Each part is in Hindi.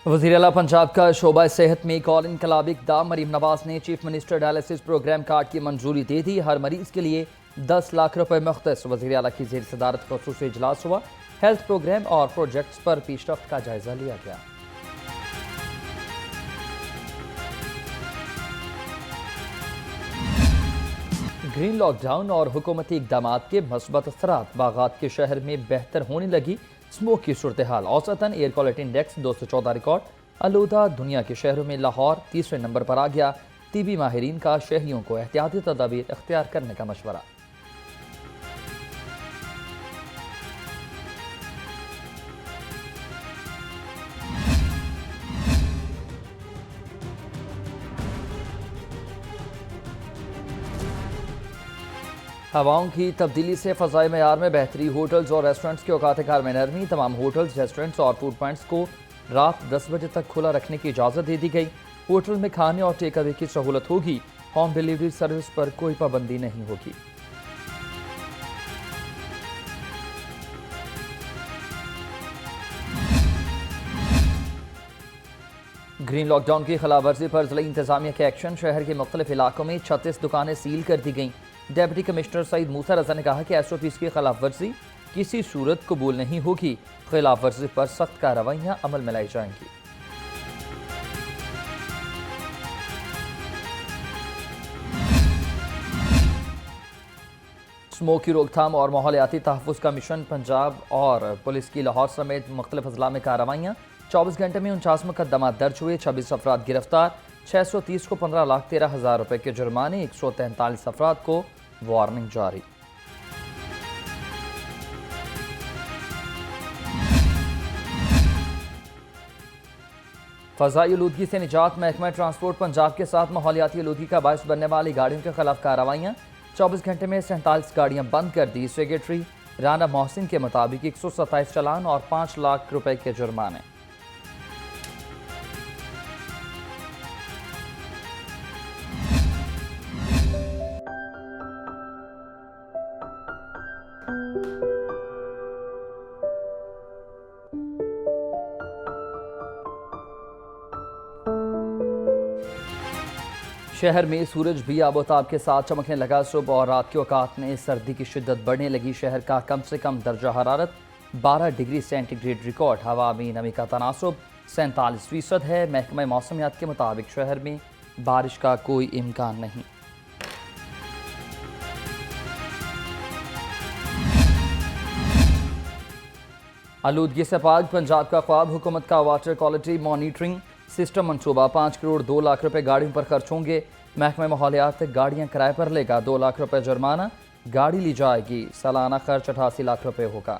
वज़ीर आला पंजाब का शोबा सेहत में कॉल इनकलाबी इक़दाम। मरीम नवाज ने chief minister dialysis programme card की मंजूरी दे दी। हर मरीज के लिए 10 लाख रुपए मुख्तस। वज़ीर आला की ज़ेर सदारत ख़ुसूसी इजलास हुआ। हेल्थ प्रोग्राम और प्रोजेक्ट्स पर पेशरफ्त का जायजा लिया गया। ग्रीन लॉकडाउन और हुकूमती इक़दाम के मस्बत असरात। बागात के शहर में बेहतर होने लगी स्मोक की सूरत हाल। औसतन एयर क्वालिटी इंडेक्स 214 रिकॉर्ड। आलूदा दुनिया के शहरों में लाहौर तीसरे नंबर पर आ गया। टीबी माहिरीन का शहरियों को एहतियाती तदाबीर इख्तियार करने का मशवरा। हवाओं की तब्दीली से फ़ज़ाई मयार में बेहतरी। होटल्स और रेस्टोरेंट्स के औकात कार में नरमी। तमाम होटल्स, रेस्टोरेंट्स और फूड पॉइंट्स को रात 10 बजे तक खुला रखने की इजाज़त दे दी गई। होटल में खाने और टेक अवे की सहूलत होगी। होम डिलीवरी सर्विस पर कोई पाबंदी नहीं होगी। ग्रीन लॉकडाउन की खिलाफ वर्जी पर जिला इंतजामिया के एक्शन। शहर के मुख्तलिफ इलाकों में 36 दुकानें सील कर दी गईं। डेप्टी कमिश्नर सईद मूसा रजा ने कहा कि SOPs की खिलाफ वर्जी किसी सूरत कबूल नहीं होगी। खिलाफ वर्जी पर सख्त कार्रवाइयां अमल में लाई जाएंगी। स्मोक की रोकथाम और माहौलियाती तहफ़्फ़ुज़ का मिशन पंजाब और पुलिस की लाहौर समेत मुख्तलिफ अजला में कार्रवाइयाँ। 24 घंटे में 49 मुकदमात दर्ज हुए। 26 अफराद गिरफ्तार। 630 को 15,13,000 रुपए के जुर्माने। 143 अफराद को वार्निंग जारी। फ़ज़ाई आलूदगी से निजात। महकमा ट्रांसपोर्ट पंजाब के साथ माहौलियाती आलूदगी का बायस बनने वाली गाड़ियों के खिलाफ कार्रवाइयाँ। 24 घंटे में 47 गाड़ियाँ बंद कर दी। सेक्रेटरी राना मोहसिन के मुताबिक 127 चालान और 5 लाख रुपए के जुर्माने। शहर में सूरज भी आबोताब के साथ चमकने लगा। सुबह और रात के औकात में सर्दी की शिद्दत बढ़ने लगी। शहर का कम से कम दर्जा हरारत 12 डिग्री सेंटीग्रेड रिकॉर्ड। हवा में नमी का तनासुब 47% है। महकमा मौसमियात के मुताबिक शहर में बारिश का कोई इम्कान नहीं। आलूदगी से पाक पंजाब का ख्वाब। हुकूमत का वाटर क्वालिटी मॉनिटरिंग सिस्टम मंसूबा। 5 करोड़ 2 लाख रुपए गाड़ियों पर खर्च होंगे। महकमा माहौलियात गाड़ियां किराए पर लेगा। 2 लाख रुपए जुर्माना। गाड़ी ली जाएगी। सालाना खर्च 88 लाख रुपए होगा।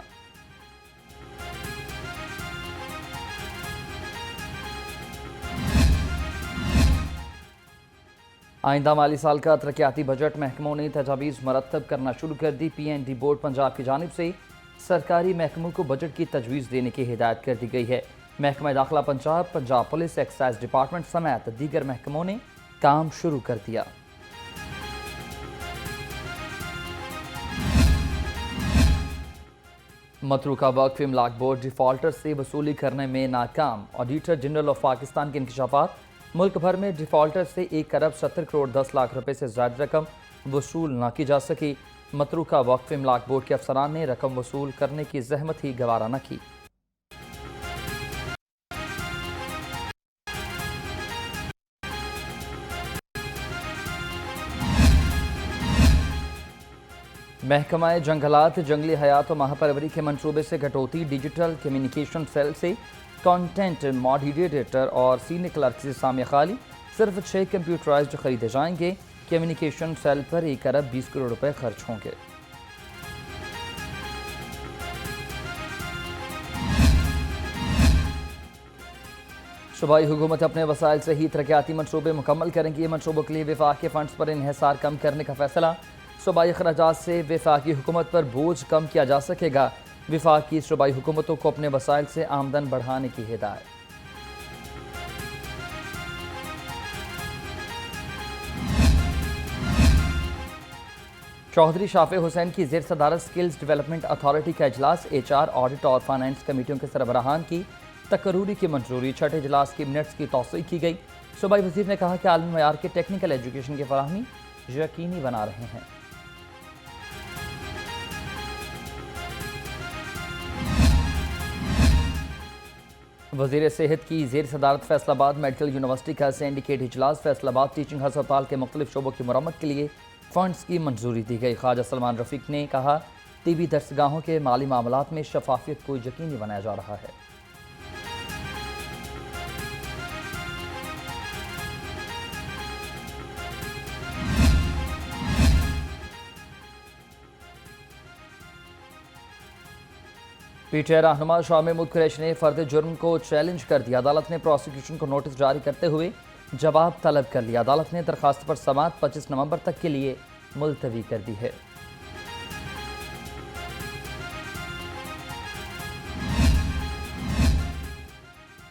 आइंदा माली साल का तरक्याती बजट महकमों ने तजावीज़ मरतब करना शुरू कर दी। PND बोर्ड पंजाब की जानिब से सरकारी महकमों को बजट की तजवीज़ देने की हिदायत कर दी गई है। महकमा दाखिला Punjab, Punjab police, excise department समेत दीगर महकमों ने काम शुरू कर दिया। मतरूका वक्फ इमलाक बोर्ड डिफॉल्टर से वसूली करने में नाकाम। ऑडिटर जनरल ऑफ पाकिस्तान के इंकशाफात। मुल्क भर में डिफॉल्टर से 1 अरब 70 करोड़ 10 लाख रुपए से ज्यादा रकम वसूल न की जा सकी। मतरूका वक्फ इमलाक बोर्ड के अफसरान ने रकम वसूल करने की जहमत ही गवारा न की। महकमा जंगलात जंगली हयात और महापरवरी के मंसूबे से कटौती। डिजिटल कम्युनिकेशन सेल से कंटेंट मॉडरेटर और सीनियर क्लर्क से सामिया खाली। सिर्फ 6 कंप्यूटराइज्ड खरीदे जाएंगे। कम्युनिकेशन सेल पर 1 अरब 20 करोड़ रुपए खर्च होंगे। सूबाई हुकूमत अपने वसाइल से ही तरक्याती मनसूबे मुकम्मल करेंगी। ये मनसूबों के लिए विफाक के फंड्स पर इन्हिसार कम करने का फैसला। सूबाई अखराजात से विफाकी हुकूमत पर बोझ कम किया जा सकेगा। विफाक की सूबाई हुकूमतों को अपने वसाइल से आमदन बढ़ाने की हिदायत। चौधरी शाफे हुसैन की ज़ेर सदारत स्किल्स डेवलपमेंट अथॉरिटी का इजलास। HR, ऑडिट और फाइनेंस कमेटियों के सरबराहान की तकरूरी की मंजूरी, छठे इजलास की मिनट्स की तौसीक की गई। सूबाई वजीर ने कहा कि आलमी मयार के टेक्निकल एजुकेशन की फराहमी यकीनी बना रहे हैं। वजीर सेहत की ज़ेर सदारत फैसलाबाद मेडिकल यूनिवर्सिटी का सिंडिकेट इजलास, फैसलाबाद टीचिंग हस्पताल के मुख्तलिफ शोबों की मरम्मत के लिए फंड्स की मंजूरी दी गई। ख्वाजा सलमान रफीक ने कहा, टीबी दरसगाहों के माली मामलात में शफाफियत को यकीनी बनाया जा रहा है। पीटीआई रहनुमा शाह महमूद कुरैशी ने फर्द जुर्म को चैलेंज कर दिया। अदालत ने प्रोसिक्यूशन को नोटिस जारी करते हुए जवाब तलब कर लिया। अदालत ने दरखास्त पर समाअत 25 नवंबर तक के लिए मुलतवी कर दी है।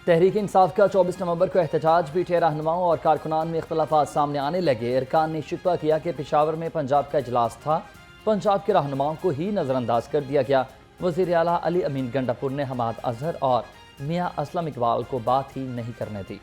तहरीक इंसाफ का 24 नवंबर को एहतजाज, पीटीआई रहनुमाओं और कारकुनान में इख्तलाफात सामने आने लगे। अरकान ने शिकवा किया कि पेशावर में पंजाब का इजलास था, पंजाब के रहनुमाओं को ही नज़रअंदाज कर दिया गया। वज़ीर आला अली अमीन गंडापुर ने हमाद अजहर और मियां असलम इकबाल को बात ही नहीं करने दी।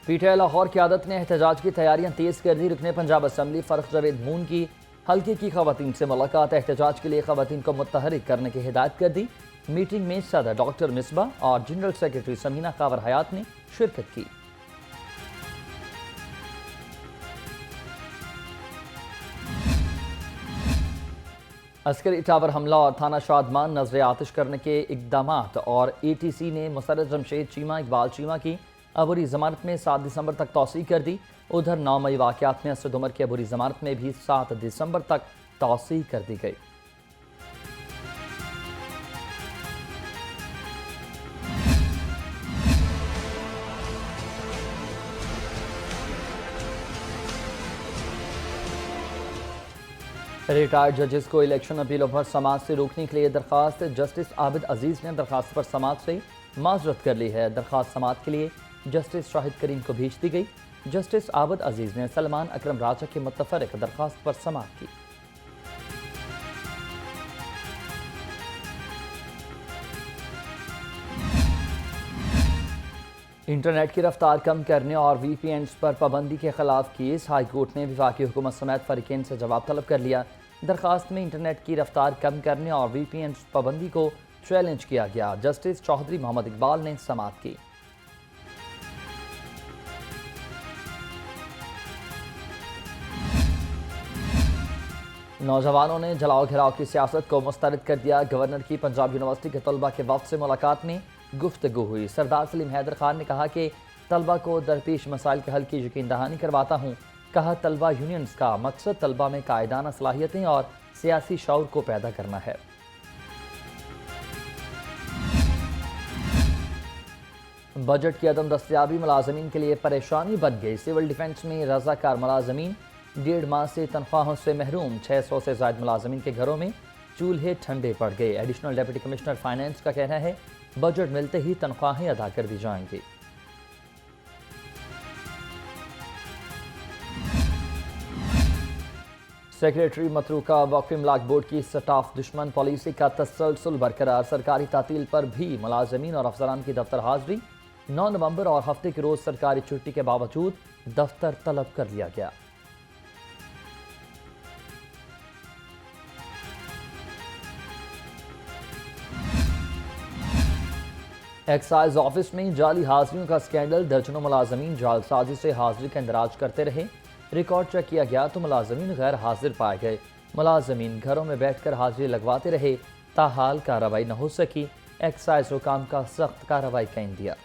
पीटीआई लाहौर क़यादत ने एहतजाज की तैयारियां तेज कर दी। रुकने पंजाब असम्बली फ़र्ख जावेद मून की हल्के की खवातीन से मुलाकात, एहतजाज के लिए खवातीन को मुतहरिक करने की हिदायत कर दी। मीटिंग में सदर डॉक्टर मिसबा और जनरल सेक्रेटरी समीना कावर हयात ने शिरकत की। अस्करी टावर हमला और थाना शादमान नजर आतिश करने के इकदामात और ATC ने मुसर्रद जमशेद चीमा इकबाल चीमा की अबूरी जमानत में 7 दिसंबर तक तौसीक कर दी। उधर 9 मई वाक़यात में असद उमर की अबूरी जमानत में भी 7 दिसंबर तक तौसीक कर दी गई। रिटायर्ड जजेस को इलेक्शन अपीलों पर समाअत से रोकने के लिए दरखास्त, जस्टिस आबिद अजीज ने दरखास्त पर समाअत से माजरत कर ली है। दरखास्त समाअत के लिए जस्टिस शाहिद करीम को भेज दी गई। जस्टिस आबिद अजीज ने सलमान अकरम राजा की मुतफरक दरखास्त पर समाअत की। इंटरनेट की रफ्तार कम करने और VPNs पर पाबंदी के खिलाफ केस, हाई कोर्ट ने वफाकी हुकूमत समेत फरीकैन से जवाब तलब कर लिया। दरखास्त में इंटरनेट की रफ्तार कम करने और VPNs पाबंदी को चैलेंज किया गया। जस्टिस चौधरी मोहम्मद इकबाल ने समाअत की। नौजवानों ने जलाओ घिराव की सियासत को मुस्तरद कर दिया। गवर्नर की पंजाब यूनिवर्सिटी के तलबा के वफ्द से मुलाकात में गुफ्तगू हुई। सरदार सलीम हैदर खान ने कहा कि तलबा को दरपेश मसाइल के हल की यकीन दहानी करवाता हूँ। कहा, तलबा यूनियंस का मकसद तलबा में कायदाना सलाहियतें और सियासी शऊर को पैदा करना है। बजट की अदम दस्तयाबी मुलाजमीन के लिए परेशानी बन गई। सिविल डिफेंस में रजाकार मुलाजमीन 1.5 माह से तनख्वाहों से महरूम। 600 से ज्यादा मुलाजमीन के घरों में चूल्हे ठंडे पड़ गए। एडिशनल डिप्टी कमिश्नर फाइनेंस का कहना है, बजट मिलते ही तनख्वाहें अदा कर दी जाएंगी। सेक्रेटरी मतरूका वक्फ इमलाक बोर्ड की स्टाफ दुश्मन पॉलिसी का तसलसल बरकरार। सरकारी तातील पर भी मुलाजमीन और अफसरान की दफ्तर हाजिरी। 9 नवंबर और हफ्ते के रोज सरकारी छुट्टी के बावजूद दफ्तर तलब कर लिया गया। एक्साइज ऑफिस में जाली हाजिरियों का स्कैंडल। दर्जनों मुलाजमीन जालसाजी से हाजिरी का इंदराज करते रहे। रिकॉर्ड चेक किया गया तो मुलाजमीन गैर हाजिर पाए गए। मुलाजमीन घरों में बैठकर हाजिरी लगवाते रहे, ताहाल कार्रवाई न हो सकी। एक्साइज हुकाम का सख्त कार्रवाई का इंदिया।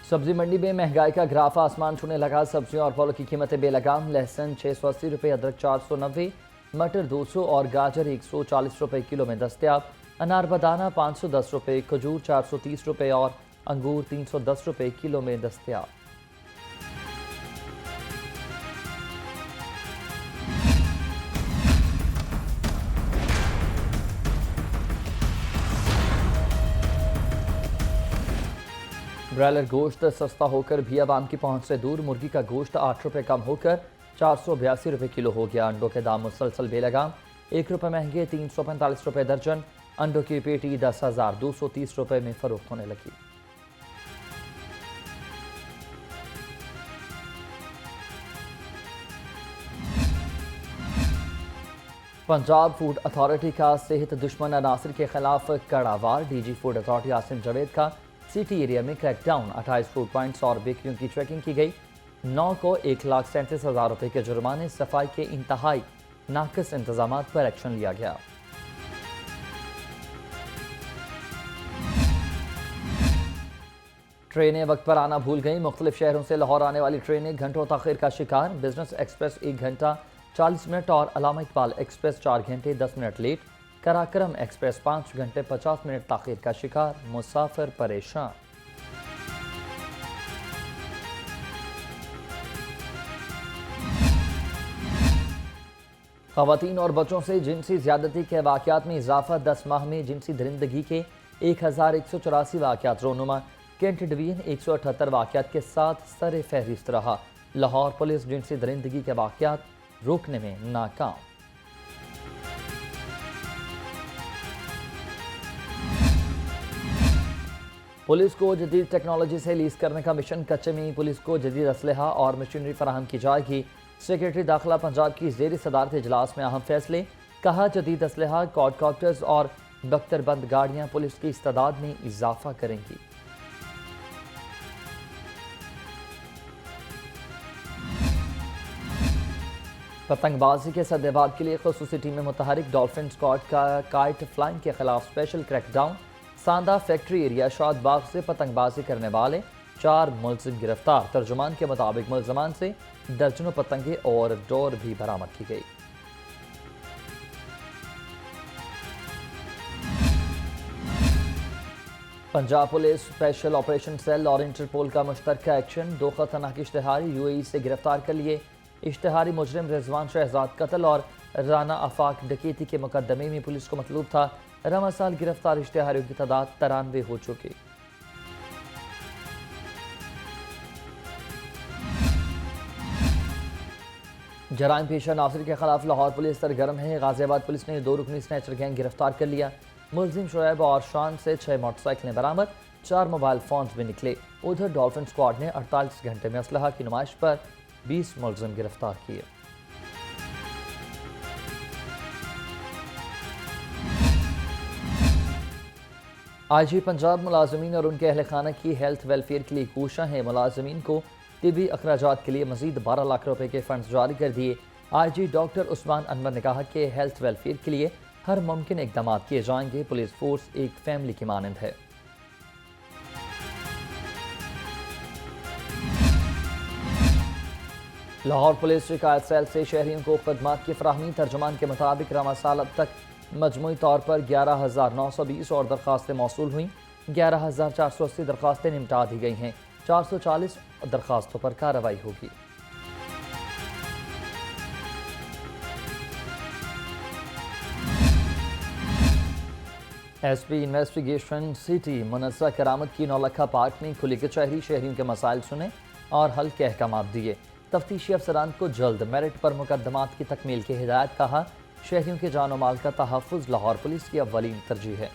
सब्जी मंडी में महंगाई का ग्राफ आसमान छूने लगा। सब्जियों और फलों की कीमतें बेलगाम। लहसुन 680 रुपये, अदरक 490, मटर 200 और गाजर 140 रुपये किलो में दस्तयाब। अनार बदाना 510 रुपये, खजूर 430 रुपये और अंगूर 310 रुपये किलो में दस्तयाब। ब्रॉयलर गोश्त सस्ता होकर भी आवाम की पहुंच से दूर। मुर्गी का गोश्त 8 रुपये कम होकर 482 रुपये किलो हो गया। अंडों के दाम मुसलसल बेलगाम, 1 रुपये महंगे 345 रुपये दर्जन। अंडों की पेटी 10,230 रुपये में फरोख्त होने लगी। पंजाब फूड अथॉरिटी का सेहत दुश्मन अनासर के खिलाफ कड़ा वार। DG food authority Asim Javed का सिटी एरिया में क्रैकडाउन। 28 फूड पॉइंट्स और बेकरियों की चेकिंग की गई। 9 को 1,37,000 रुपये के जुर्माने। सफाई के इंतहाई नाकस इंतजाम पर एक्शन लिया गया। ट्रेनें वक्त पर आना भूल गई। मुख्तलिफ शहरों से लाहौर आने वाली ट्रेनें घंटों तखीर का शिकार। बिजनेस एक्सप्रेस 1 घंटा 40 मिनट और अलामा इकबाल एक्सप्रेस 4 घंटे 10 मिनट लेट। कराक्रम एक्सप्रेस 5 घंटे 50 मिनट ताखीर का शिकार। मुसाफिर परेशान। ख़वातीन और बच्चों से जिनसी ज्यादती के वाक़यात में इजाफा। 10 माह में जिनसी दरिंदगी के 1184 वाक़यात रोनुमा। कैंट डिवीजन 178 वाक़यात के साथ सर फहरिस्त रहा। लाहौर पुलिस जिनसी दरिंदगी के वाक़यात रोकने में नाकाम। पुलिस को जदीद टेक्नोलॉजी से लीज करने का मिशन। कच्चे में पुलिस को जदीद असलहा और मशीनरी फराहम की जाएगी। सेक्रेटरी दाखिला पंजाब की ज़ेर सदारत इजलास में अहम फैसले। कहा जदीद असलहा, क्वाडकॉप्टर्स और बख्तरबंद गाड़ियाँ पुलिस की इस्तादाद में इजाफा करेंगी। पतंगबाजी के सद्देबाज के लिए खसूसी टीमें मुतहरिक। डॉल्फिन स्क्वाड का काइट फ्लाइंग के खिलाफ special crackdown. Sanda factory area Shadbagh से पतंगबाजी करने वाले 4 मुलजिम गिरफ्तार। तर्जुमान के मुताबिक मुलजमान से दर्जनों पतंगे और डोर भी बरामद की गई। Punjab police special operation cell और इंटरपोल का मुश्तरका एक्शन। 2 खतरनाक इश्तेहारी यूएई से गिरफ्तार कर लिए। इश्तेहारी मुजरिम रिजवान शहजाद कत्ल और राना आफाक डकैती के मुकदमे में पुलिस को मतलूब था। रमा साल गिरफ्तार इश्तेहारियों की तादाद 93 हो चुकी। जराइम पेशा नासिर के खिलाफ लाहौर पुलिस सरगर्म है। गाजियाबाद पुलिस ने 2 रुकनी स्नैचर गैंग गिरफ्तार कर लिया। मुलजिम शोएब और शान से 6 मोटरसाइकिलें बरामद। 4 मोबाइल फोन्स भी निकले। उधर डॉल्फिन स्क्वाड ने 48 घंटे में असलहा की नुमाइश पर 20 मुलजिम गिरफ्तार किए। आईजी पंजाब मुलाजमीन और उनके अहल खाना की हेल्थ वेलफेयर के लिए कोशा है। मुलाजमीन को तिबी अखराजात के लिए मजीद 12 लाख रुपए के फंड्स जारी कर दिए। आईजी डॉक्टर उस्मान अनवर ने कहा कि हेल्थ वेलफेयर के लिए हर मुमकिन इकदाम किए जाएंगे। पुलिस फोर्स एक फैमिली की मानंद है। लाहौर पुलिस शिकायत सेल से शहरियों को खदमात की फराहमी। तर्जुमान के मुताबिक रवा साल अब तक मजमूई तौर पर 11,920 और दरखास्तें मौसूल हुई। 11,480 दरखास्तें निपटा दी गई हैं। 440 दरखास्तों पर कार्रवाई होगी। एसपी इन्वेस्टिगेशन सिटी मुनज़्ज़ा करामत की नौलखा पार्क में खुली कचहरी। शहरियों के मसाइल सुने और हल के अहकाम दिए। तफ्तीशी अफसरान को जल्द मेरिट पर मुकदमात की तकमील की हिदायत। कहा शहरियों के जान और माल का तहफ़्फ़ुज़ लाहौर पुलिस की अव्वलीन तरजीह है।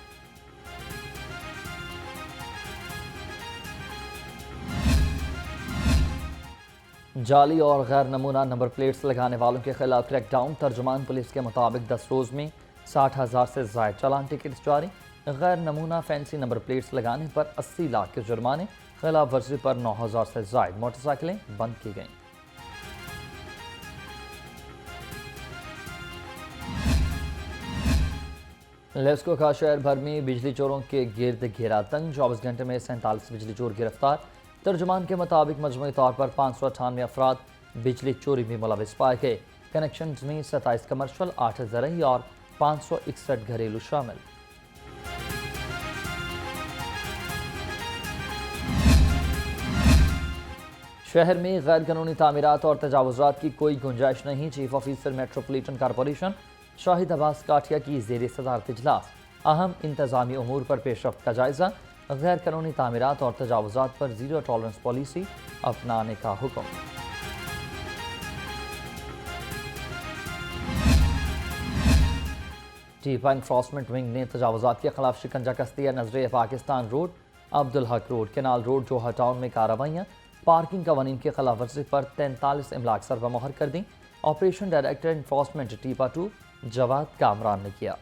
जाली और गैर नमूना नंबर प्लेट्स लगाने वालों के खिलाफ क्रैकडाउन। तर्जुमान पुलिस के मुताबिक 10 रोज़ में 60,000 से ज़ायद चालान टिकट्स जारी। गैर नमूना फैंसी नंबर प्लेट्स लगाने पर 80 लाख के जुर्माने। खिलाफ वर्जी पर 9,000 से ज़ायद मोटरसाइकिलें बंद की गईं। लेस्को का शहर भर में बिजली चोरों के गिर्द घेरा तंग। 24 घंटे में 47 बिजली चोर गिरफ्तार। तर्जुमान के मुताबिक मजमूई तौर पर 598 अफराद बिजली चोरी में मुलविस पाए गए। कनेक्शन में 27 कमर्शल, 8 ज़रई और 561 घरेलू शामिल। शहर में गैर कानूनी तामीरात और तजावुज़ात की कोई गुंजाइश नहीं। Chief officer metropolitan corporation Shahid Abbas Kathia की ज़ेर सदारत इजलास। अहम इंतजामी उमूर पर पेशरफ्त का जायजा। गैर कानूनी तामीरात और तजावुजात पर ज़ीरो टॉलरेंस पॉलिसी अपनाने का हुक्म। टीपा इन्फोर्समेंट विंग ने तजावुजात के खिलाफ शिकंजा कसतिया नजर Pakistan road, Abdul Haq road, canal road, जोहा टाउन में कार्रवाइयाँ, पार्किंग कवानीन की खिलाफ वर्जी पर 43 इमलाक सरबा मोहर कर दी। Operation director enforcement टीपा 2 Jawad Kamran ने किया।